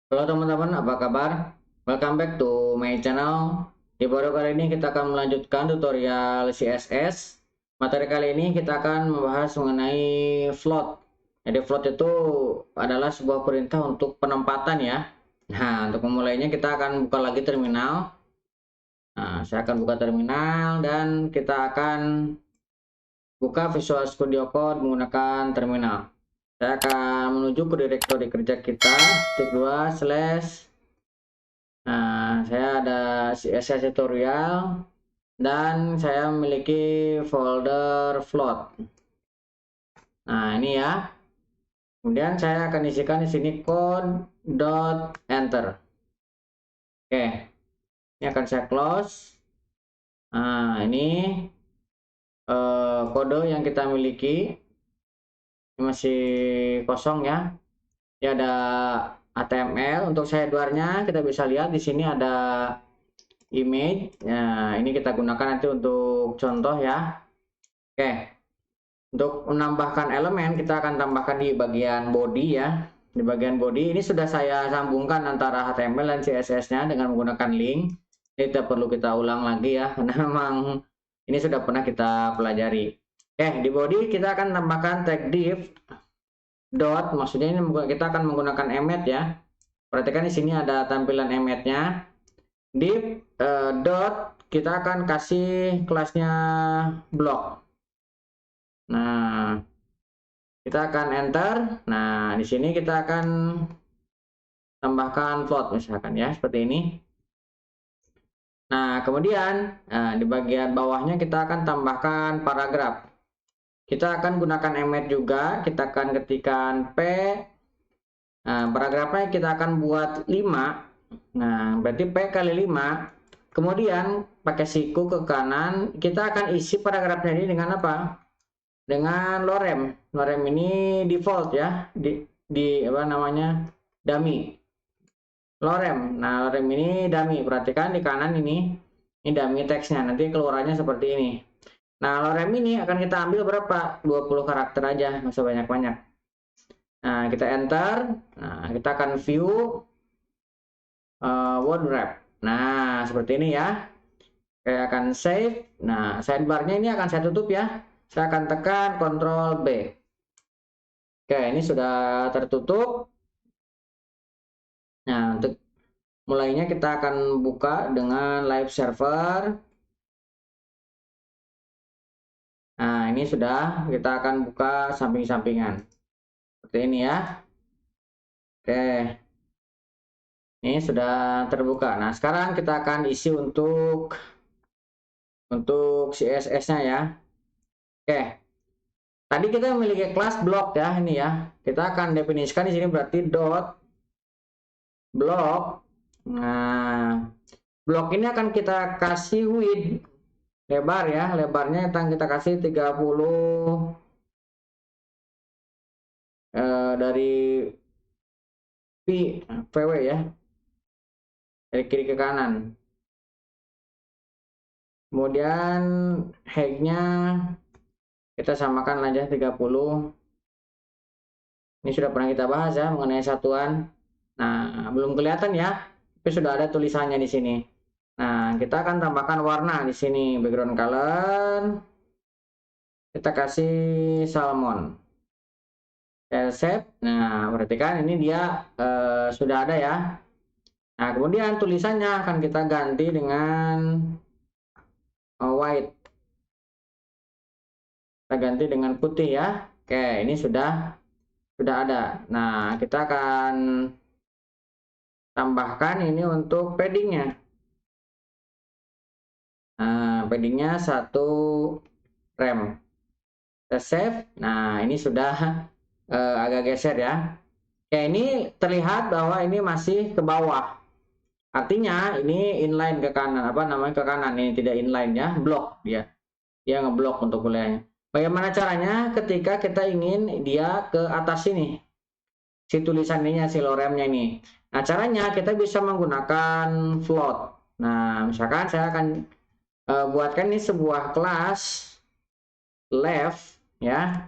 Halo teman-teman, apa kabar? Welcome back to my channel. Di video kali ini kita akan melanjutkan tutorial CSS. Materi kali ini kita akan membahas mengenai float. Jadi float itu adalah sebuah perintah untuk penempatan ya. Nah, untuk memulainya kita akan buka lagi terminal. Nah, saya akan buka terminal dan kita akan buka Visual Studio Code menggunakan terminal. Saya akan menuju ke direktori kerja kita, titik 2 slash. Nah, saya ada CSS tutorial dan saya memiliki folder float. Nah, ini ya. Kemudian saya akan isikan di sini code.enter. Oke, ini akan saya close. Nah, ini kode yang kita miliki. Ini masih kosong ya. Ini ada HTML. Untuk sidebar-nya kita bisa lihat di sini ada image. Nah, ini kita gunakan nanti untuk contoh ya. Oke, untuk menambahkan elemen kita akan tambahkan di bagian body ya. Di bagian body ini sudah saya sambungkan antara HTML dan CSS-nya dengan menggunakan link. Ini tidak perlu kita ulang lagi ya, karena memang ini sudah pernah kita pelajari. Oke, di body kita akan tambahkan tag div dot, maksudnya ini kita akan menggunakan emet ya. Perhatikan di sini ada tampilan emetnya. Div dot kita akan kasih kelasnya blok. Nah, kita akan enter. Nah, di sini kita akan tambahkan float misalkan ya, seperti ini. Nah, kemudian di bagian bawahnya kita akan tambahkan paragraf. Kita akan gunakan emet juga, kita akan ketikkan P. Nah, paragrafnya kita akan buat 5. Nah, berarti P kali 5. Kemudian pakai siku ke kanan, kita akan isi paragrafnya ini dengan apa? Dengan lorem. Lorem ini default ya, di apa namanya? Dummy. Lorem. Nah, lorem ini dummy. Perhatikan di kanan ini dummy teksnya. Nanti keluarannya seperti ini. Nah, lorem ini akan kita ambil berapa? 20 karakter aja, nggak usah banyak-banyak. Nah, kita enter. Nah, kita akan view word wrap. Nah, seperti ini ya. Saya akan save. Nah, sidebar-nya ini akan saya tutup ya. Saya akan tekan Ctrl B. Oke, ini sudah tertutup. Nah, untuk mulainya kita akan buka dengan live server. Nah, ini sudah kita akan buka samping-sampingan. Seperti ini ya. Oke. Ini sudah terbuka. Nah, sekarang kita akan isi untuk CSS-nya ya. Oke. Tadi kita memiliki kelas blok ya, ini ya. Kita akan definisikan di sini berarti dot blok. Nah, blok ini akan kita kasih width lebar ya, lebarnya akan kita kasih 30 dari VW ya, dari kiri ke kanan. Kemudian height-nya kita samakan aja 30. Ini sudah pernah kita bahas ya mengenai satuan. Nah, belum kelihatan ya, tapi sudah ada tulisannya di sini. Nah, kita akan tambahkan warna di sini, background color. Kita kasih salmon. Save. Nah, perhatikan ini dia sudah ada ya. Nah, kemudian tulisannya akan kita ganti dengan white. Kita ganti dengan putih ya. Oke, ini sudah ada. Nah, kita akan tambahkan ini untuk paddingnya. Nah, paddingnya 1 rem. Kita save. Nah, ini sudah agak geser ya. Oke, ini terlihat bahwa ini masih ke bawah. Artinya ini inline ke kanan, apa namanya, ke kanan. Ini tidak inline ya, blok dia. Dia ngeblok untuk kuliahnya. Bagaimana caranya ketika kita ingin dia ke atas sini? Si tulisan ininya, si loremnya ini. Nah, caranya kita bisa menggunakan float. Nah, misalkan saya akan buatkan ini sebuah kelas left ya.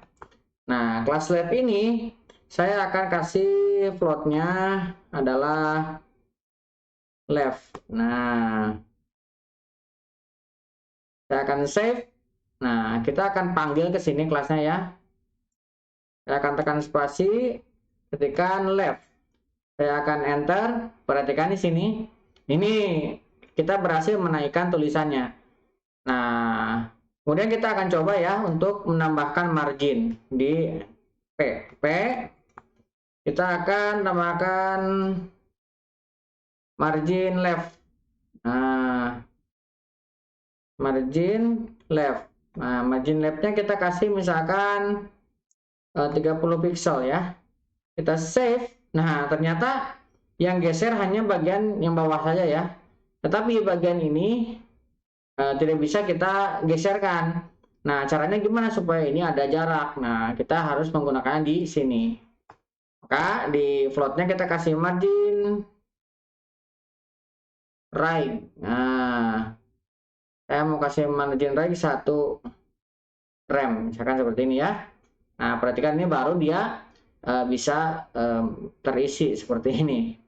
Nah, kelas left ini saya akan kasih floatnya adalah left. Nah, saya akan save. Nah, kita akan panggil ke sini kelasnya ya. Saya akan tekan spasi, ketikkan left. Saya akan enter. Perhatikan di sini. Ini kita berhasil menaikkan tulisannya. Nah, kemudian kita akan coba ya untuk menambahkan margin di P. Kita akan tambahkan margin left. Nah, margin left. Nah, margin leftnya kita kasih misalkan 30 pixel ya. Kita save. Nah, ternyata yang geser hanya bagian yang bawah saja ya. Tetapi bagian ini tidak bisa kita geserkan. Nah, caranya gimana supaya ini ada jarak? Nah, kita harus menggunakannya di sini. Maka di floatnya kita kasih margin right. Nah, saya mau kasih margin right 1 rem, misalkan seperti ini ya. Nah, perhatikan ini baru dia bisa terisi seperti ini.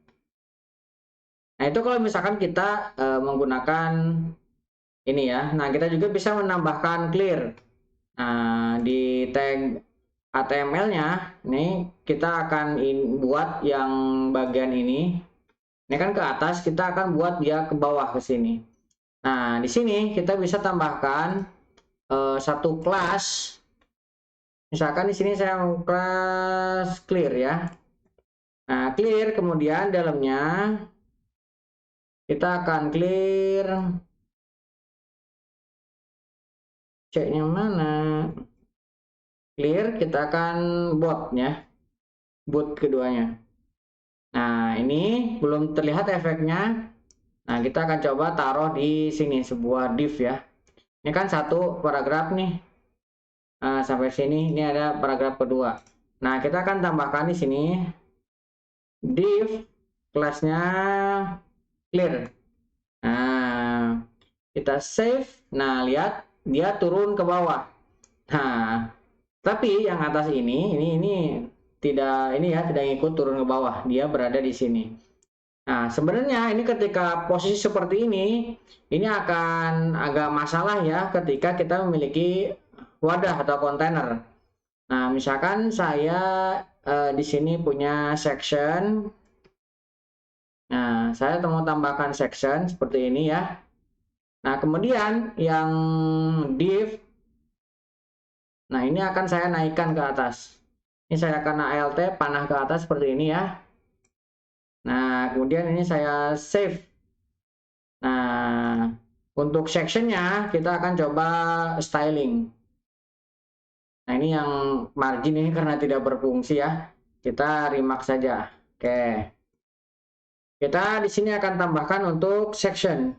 Nah, itu kalau misalkan kita menggunakan ini ya. Nah, kita juga bisa menambahkan clear. Nah, di tag HTML-nya, ini kita akan buat yang bagian ini. Ini kan ke atas, kita akan buat dia ke bawah ke sini. Nah, di sini kita bisa tambahkan satu kelas. Misalkan di sini saya mau kelas clear ya. Nah, clear kemudian dalamnya kita akan clear C-nya mana? Clear, kita akan boot ya. Boot keduanya. Nah, ini belum terlihat efeknya. Nah, kita akan coba taruh di sini sebuah div ya. Ini kan satu paragraf nih. Nah, sampai sini ini ada paragraf kedua. Nah, kita akan tambahkan di sini div kelasnya clear. Nah, kita save. Nah, lihat dia turun ke bawah. Nah, tapi yang atas ini tidak tidak ikut turun ke bawah. Dia berada di sini. Nah, sebenarnya ini ketika posisi seperti ini akan agak masalah ya ketika kita memiliki wadah atau kontainer. Nah, misalkan saya di sini punya section. Nah, saya mau tambahkan section seperti ini ya. Nah, kemudian yang div, nah ini akan saya naikkan ke atas. Ini saya akan ALT panah ke atas seperti ini ya. Nah, kemudian ini saya save. Nah, untuk sectionnya kita akan coba styling. Nah, ini yang margin ini karena tidak berfungsi ya. Kita remark saja. Oke. Kita di sini akan tambahkan untuk section.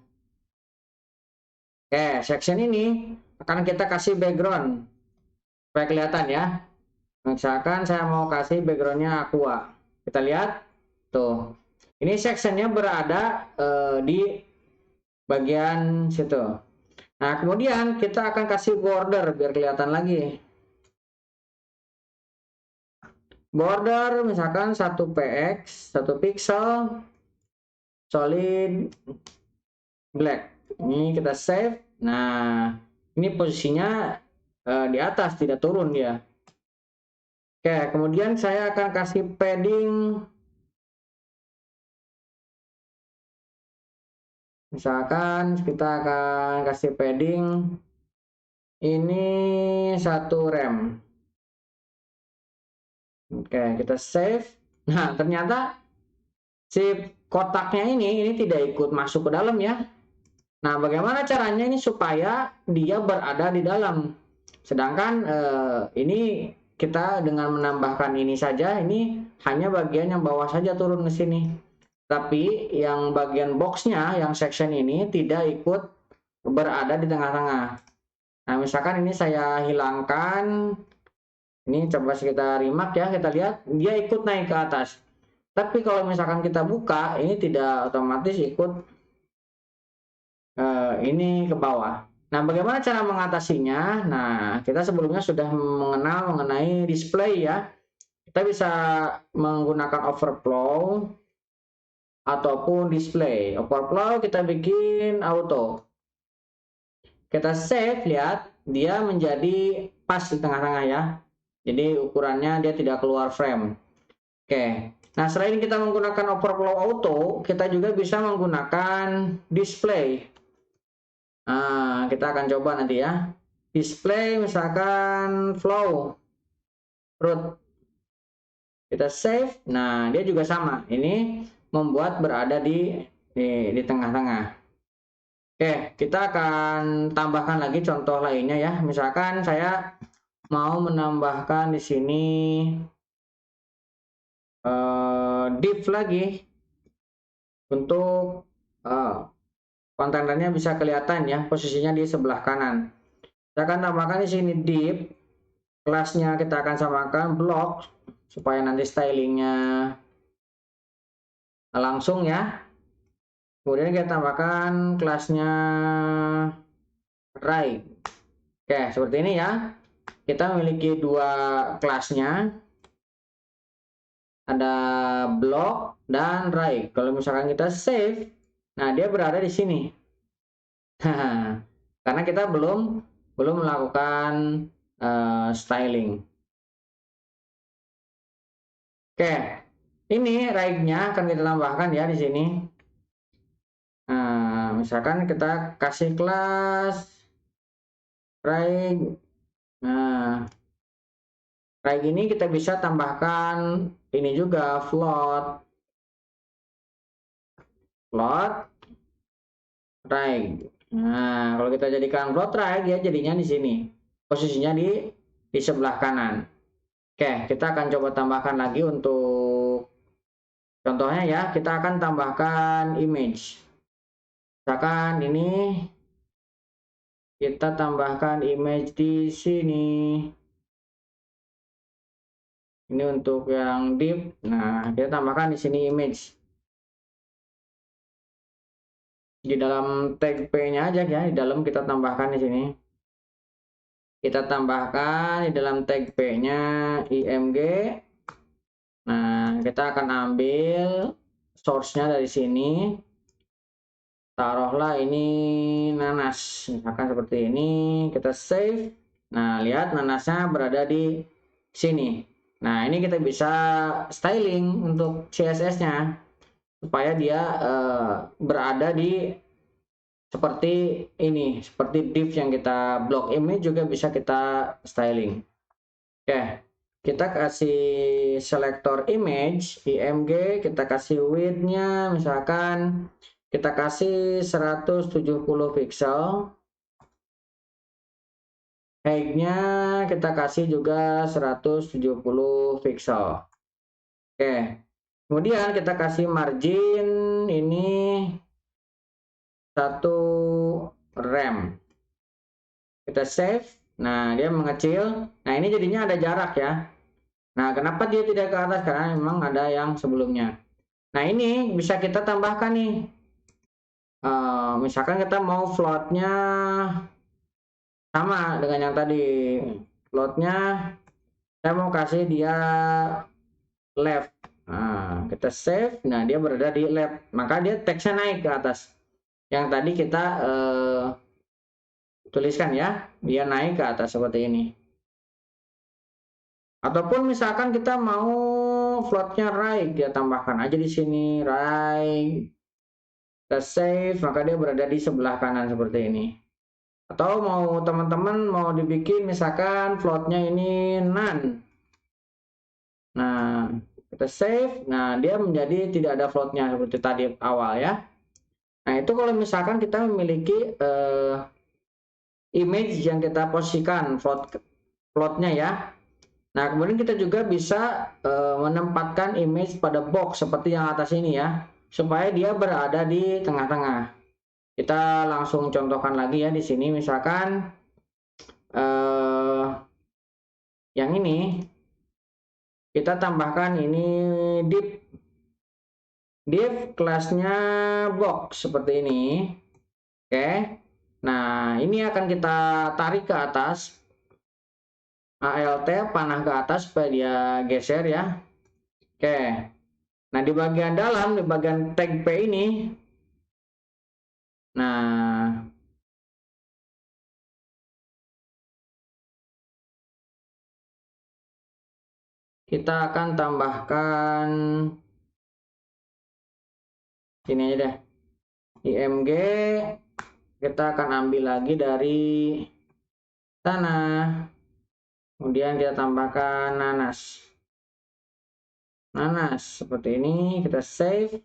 Oke, section ini akan kita kasih background supaya kelihatan ya. Misalkan saya mau kasih backgroundnya aqua. Kita lihat tuh. Ini sectionnya berada di bagian situ. Nah, kemudian kita akan kasih border biar kelihatan lagi. Border misalkan 1 px 1 pixel solid black. Ini kita save. Nah, ini posisinya di atas, tidak turun dia. Oke, kemudian saya akan kasih padding. Misalkan kita akan kasih padding ini 1 rem. Oke, kita save. Nah, ternyata si kotaknya ini tidak ikut masuk ke dalam ya. Nah, bagaimana caranya ini supaya dia berada di dalam? Sedangkan ini kita dengan menambahkan ini saja, ini hanya bagian yang bawah saja turun ke sini. Tapi yang bagian boxnya, yang section ini tidak ikut berada di tengah-tengah. Nah, misalkan ini saya hilangkan. Ini coba kita remark ya, kita lihat dia ikut naik ke atas. Tapi kalau misalkan kita buka, ini tidak otomatis ikut ini ke bawah. Nah, bagaimana cara mengatasinya? Nah, kita sebelumnya sudah mengenal mengenai display ya. Kita bisa menggunakan overflow ataupun display. Overflow kita bikin auto. Kita save, lihat dia menjadi pas di tengah-tengah ya. Jadi ukurannya dia tidak keluar frame. Oke. Nah, selain kita menggunakan overflow auto, kita juga bisa menggunakan display. Nah, kita akan coba nanti ya. Display misalkan flow root. Kita save. Nah, dia juga sama. Ini membuat berada di tengah-tengah. Oke, kita akan tambahkan lagi contoh lainnya ya. Misalkan saya mau menambahkan di sini div lagi untuk kontennya bisa kelihatan ya, posisinya di sebelah kanan. Kita akan tambahkan di sini div, kelasnya kita akan samakan block supaya nanti stylingnya langsung ya. Kemudian kita tambahkan kelasnya right. Oke, seperti ini ya. Kita memiliki dua kelasnya, ada block dan right. Kalau misalkan kita save, nah dia berada di sini. Karena kita belum melakukan styling. Oke, ini right-nya akan kita tambahkan ya di sini. Nah, misalkan kita kasih kelas right. Nah, right ini kita bisa tambahkan ini juga float right. Nah, kalau kita jadikan float right ya jadinya di sini. Posisinya di sebelah kanan. Oke, kita akan coba tambahkan lagi untuk contohnya ya. Kita akan tambahkan image. Misalkan ini kita tambahkan image di sini. Ini untuk yang div. Nah, kita tambahkan di sini image. Di dalam tag P-nya aja ya, di dalam kita tambahkan di sini. Kita tambahkan di dalam tag P-nya img. Nah, kita akan ambil source-nya dari sini. Taruhlah ini nanas, misalkan seperti ini. Kita save. Nah, lihat nanasnya berada di sini. Nah, ini kita bisa styling untuk CSS-nya supaya dia berada di seperti ini, seperti div yang kita blok ini juga bisa kita styling. Oke, kita kasih selektor image img, kita kasih width-nya misalkan kita kasih 170 pixel, height-nya kita kasih juga 170 pixel. Oke, kemudian kita kasih margin ini 1 rem. Kita save. Nah, dia mengecil. Nah, ini jadinya ada jarak ya. Nah, kenapa dia tidak ke atas? Karena memang ada yang sebelumnya. Nah, ini bisa kita tambahkan nih. Misalkan kita mau floatnya sama dengan yang tadi. Floatnya saya mau kasih dia left. Nah, kita save. Nah, dia berada di left. Maka dia teksnya naik ke atas. Yang tadi kita tuliskan ya, dia naik ke atas seperti ini. Ataupun misalkan kita mau floatnya right, dia tambahkan aja di sini right. Kita save, maka dia berada di sebelah kanan seperti ini. Atau mau teman-teman mau dibikin misalkan floatnya ini none. Nah, kita save. Nah, dia menjadi tidak ada floatnya seperti tadi awal ya. Nah, itu kalau misalkan kita memiliki image yang kita posisikan floatnya ya. Nah, kemudian kita juga bisa menempatkan image pada box seperti yang atas ini ya, supaya dia berada di tengah-tengah. Kita langsung contohkan lagi ya di sini, misalkan yang ini kita tambahkan ini div kelasnya box seperti ini. Oke. Nah, ini akan kita tarik ke atas. ALT panah ke atas supaya dia geser ya. Oke. Nah, di bagian dalam, di bagian tag P ini, nah, kita akan tambahkan ini aja deh. IMG kita akan ambil lagi dari sana. Kemudian kita tambahkan nanas. Nanas seperti ini, kita save.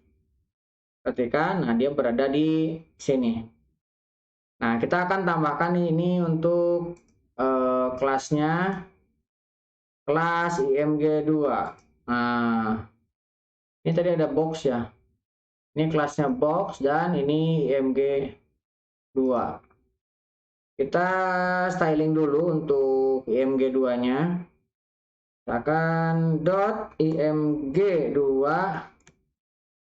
Ketika, nah dia berada di sini. Nah, kita akan tambahkan ini untuk kelasnya, kelas IMG2. Nah, ini tadi ada box ya. Ini kelasnya box dan ini IMG2. Kita styling dulu untuk IMG2-nya. Akan .img2.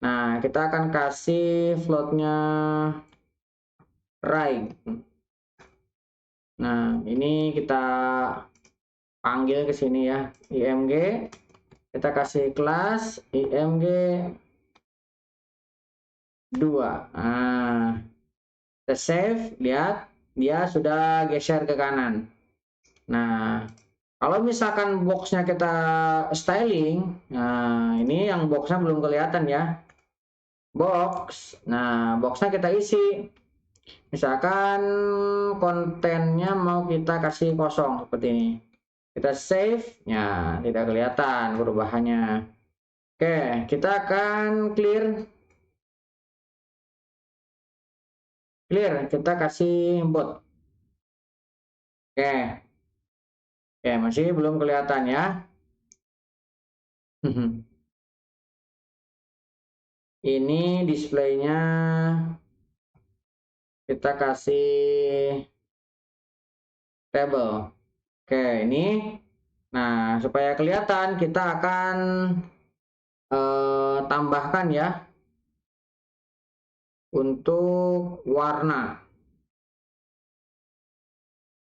Nah, kita akan kasih floatnya right. Nah, ini kita panggil ke sini ya, IMG. Kita kasih kelas IMG2. Nah, kita save, lihat dia sudah geser ke kanan. Nah, kalau misalkan boxnya kita styling, nah ini yang boxnya belum kelihatan ya. Box, nah boxnya kita isi. Misalkan kontennya mau kita kasih kosong seperti ini. Kita save, ya tidak kelihatan perubahannya. Oke, kita akan clear. Kita kasih bot. Oke. Oke, masih belum kelihatan ya. Ini displaynya kita kasih table. Oke, ini. Nah, supaya kelihatan kita akan tambahkan ya untuk warna.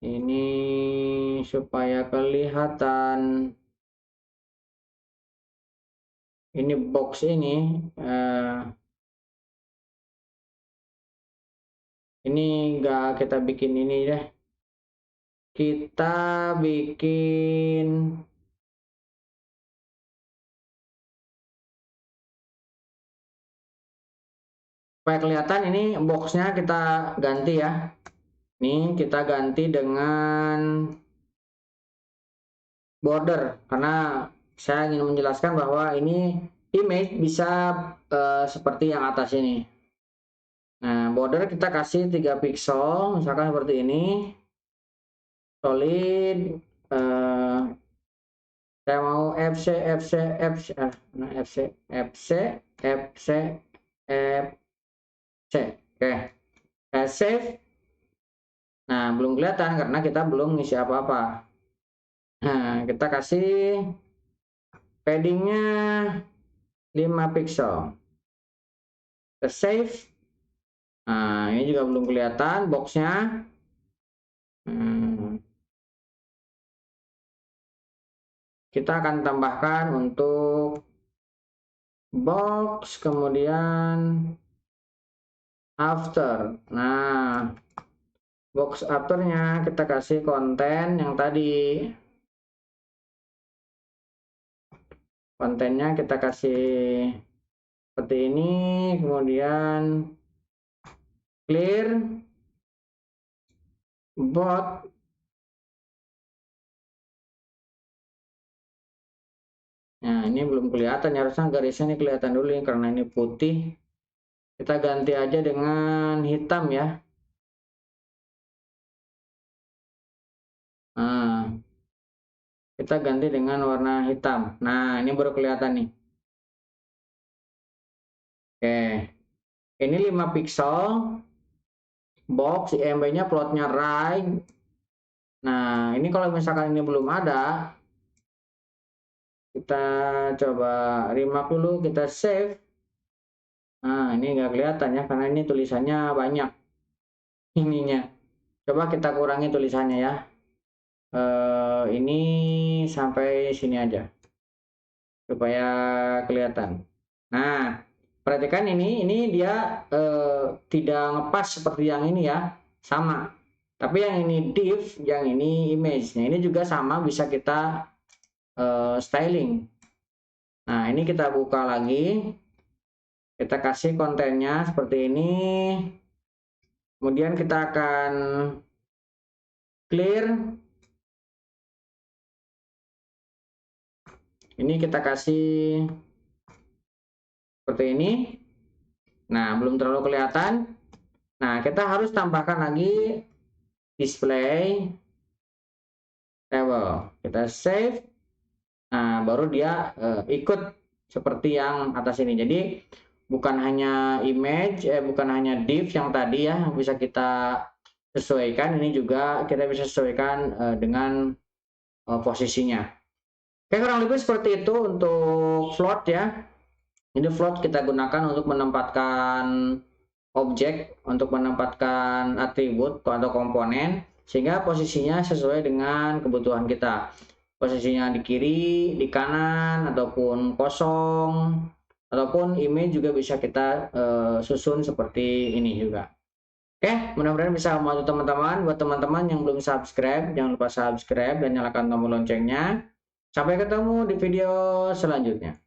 Ini supaya kelihatan. Ini box ini enggak kita bikin ini deh. Kita bikin supaya kelihatan, ini boxnya kita ganti ya. Ini kita ganti dengan border karena saya ingin menjelaskan bahwa ini image bisa seperti yang atas ini. Nah, border kita kasih 3 pixel, misalkan seperti ini. Solid, saya mau FC, oke, saya save. Nah, belum kelihatan karena kita belum ngisi apa-apa. Nah, kita kasih paddingnya 5 pixel. Kita save. Nah, ini juga belum kelihatan boxnya. Kita akan tambahkan untuk box, kemudian after. Nah, box afternya kita kasih konten yang tadi. Kontennya kita kasih seperti ini, kemudian clear bot. Nah, ini belum kelihatan, harusnya garisnya ini kelihatan dulu ya, karena ini putih. Kita ganti aja dengan hitam ya. Nah, kita ganti dengan warna hitam. Nah, ini baru kelihatan nih. Oke, ini 5 pixel. Box IMB-nya plotnya right. Nah, ini kalau misalkan ini belum ada, kita coba remark dulu, kita save. Nah, ini nggak kelihatan ya, karena ini tulisannya banyak ininya. Coba kita kurangi tulisannya ya. ini sampai sini aja supaya kelihatan. Nah, perhatikan ini dia tidak ngepas seperti yang ini ya, sama. Tapi yang ini div, yang ini image. Nah, ini juga sama, bisa kita styling. Nah, ini kita buka lagi, kita kasih kontennya seperti ini, kemudian kita akan clear. Ini kita kasih seperti ini. Nah, belum terlalu kelihatan. Nah, kita harus tambahkan lagi display table. Kita save. Nah, baru dia ikut seperti yang atas ini. Jadi bukan hanya image, bukan hanya div yang tadi ya yang bisa kita sesuaikan, ini juga kita bisa sesuaikan dengan posisinya. Oke, kurang lebih seperti itu untuk float ya. Ini float kita gunakan untuk menempatkan objek, untuk menempatkan atribut atau komponen sehingga posisinya sesuai dengan kebutuhan kita. Posisinya di kiri, di kanan, ataupun kosong, ataupun image juga bisa kita susun seperti ini juga. Oke, mudah-mudahan bisa membantu teman-teman. Buat teman-teman yang belum subscribe, jangan lupa subscribe dan nyalakan tombol loncengnya. Sampai ketemu di video selanjutnya.